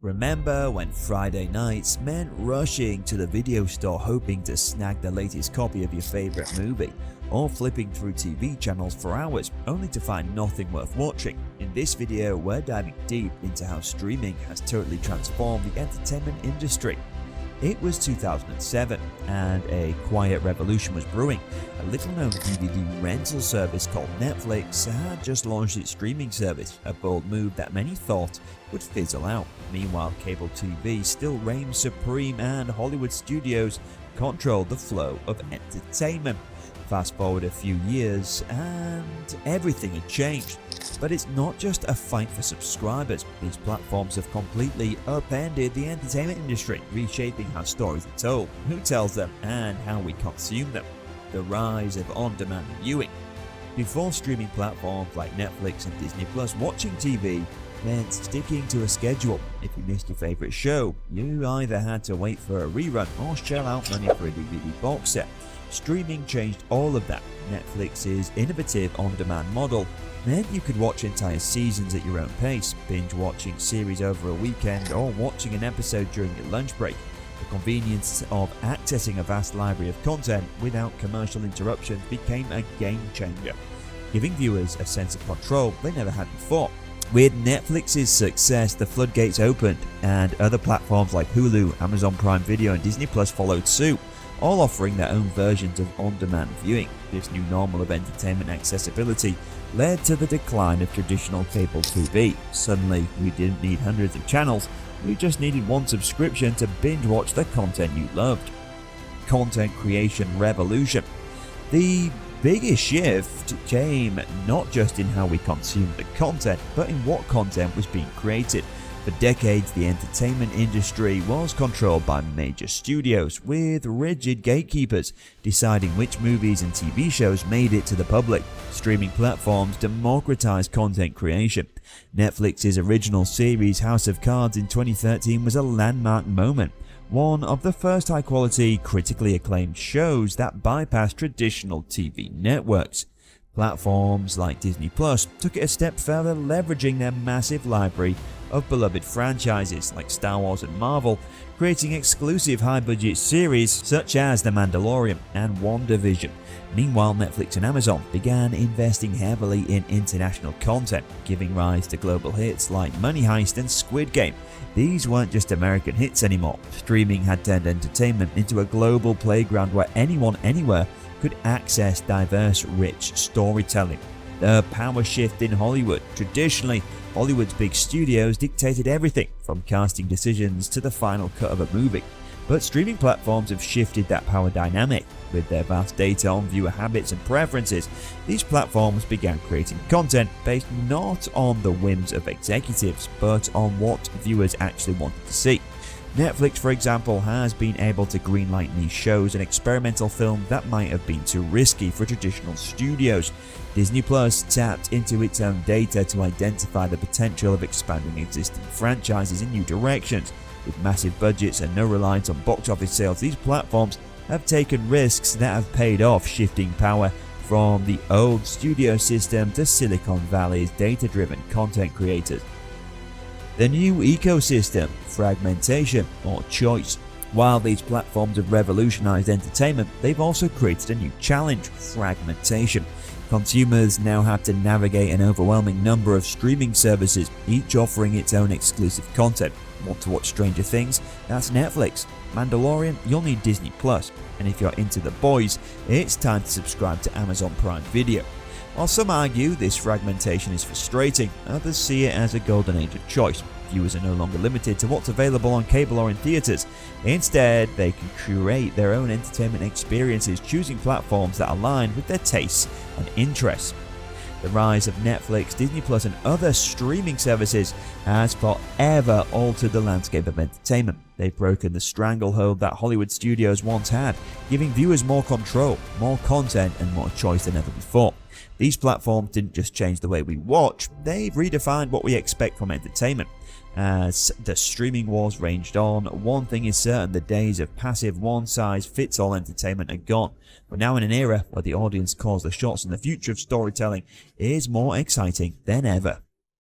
Remember when Friday nights meant rushing to the video store hoping to snag the latest copy of your favorite movie, or flipping through TV channels for hours only to find nothing worth watching? In this video, we're diving deep into how streaming has totally transformed the entertainment industry. It was 2007 and a quiet revolution was brewing. A little-known DVD rental service called Netflix had just launched its streaming service, a bold move that many thought would fizzle out. Meanwhile, cable TV still reigned supreme and Hollywood studios controlled the flow of entertainment. Fast forward a few years and everything had changed. But it's not just a fight for subscribers. These platforms have completely upended the entertainment industry, reshaping how stories are told, who tells them, and how we consume them. The rise of on-demand viewing. Before streaming platforms like Netflix and Disney Plus, watching TV meant sticking to a schedule. If you missed your favorite show, you either had to wait for a rerun or shell out money for a DVD box set. Streaming changed all of that. Netflix's innovative on-demand model meant you could watch entire seasons at your own pace, binge watching series over a weekend or watching an episode during your lunch break. The convenience of accessing a vast library of content without commercial interruptions became a game changer, giving viewers a sense of control they never had before. With Netflix's success, the floodgates opened, and other platforms like Hulu, Amazon Prime Video, and Disney Plus followed suit, all offering their own versions of on-demand viewing. This new normal of entertainment accessibility led to the decline of traditional cable TV. Suddenly, we didn't need hundreds of channels, we just needed one subscription to binge watch the content you loved. Content creation revolution. The biggest shift came not just in how we consumed the content, but in what content was being created. For decades, the entertainment industry was controlled by major studios, with rigid gatekeepers deciding which movies and TV shows made it to the public. Streaming platforms democratized content creation. Netflix's original series House of Cards in 2013 was a landmark moment, one of the first high-quality, critically acclaimed shows that bypassed traditional TV networks. Platforms like Disney Plus took it a step further, leveraging their massive library of beloved franchises like Star Wars and Marvel, creating exclusive high-budget series such as The Mandalorian and WandaVision. Meanwhile, Netflix and Amazon began investing heavily in international content, giving rise to global hits like Money Heist and Squid Game. These weren't just American hits anymore. Streaming had turned entertainment into a global playground where anyone, anywhere could access diverse, rich storytelling. The power shift in Hollywood. Traditionally, Hollywood's big studios dictated everything from casting decisions to the final cut of a movie. But streaming platforms have shifted that power dynamic. With their vast data on viewer habits and preferences, these platforms began creating content based not on the whims of executives, but on what viewers actually wanted to see. Netflix, for example, has been able to greenlight niche shows and experimental films that might have been too risky for traditional studios. Disney Plus tapped into its own data to identify the potential of expanding existing franchises in new directions. With massive budgets and no reliance on box office sales, these platforms have taken risks that have paid off, shifting power from the old studio system to Silicon Valley's data-driven content creators. The new ecosystem, fragmentation or choice. While these platforms have revolutionized entertainment, they've also created a new challenge, fragmentation. Consumers now have to navigate an overwhelming number of streaming services, each offering its own exclusive content. Want to watch Stranger Things? That's Netflix. Mandalorian? You'll need Disney Plus. And if you're into The Boys, it's time to subscribe to Amazon Prime Video. While some argue this fragmentation is frustrating, others see it as a golden age of choice. Viewers are no longer limited to what's available on cable or in theaters. Instead, they can curate their own entertainment experiences, choosing platforms that align with their tastes and interests. The rise of Netflix, Disney Plus, and other streaming services has forever altered the landscape of entertainment. They've broken the stranglehold that Hollywood studios once had, giving viewers more control, more content, and more choice than ever before. These platforms didn't just change the way we watch, they've redefined what we expect from entertainment. As the streaming wars raged on, one thing is certain: the days of passive one-size-fits-all entertainment are gone. We're now in an era where the audience calls the shots, and the future of storytelling is more exciting than ever.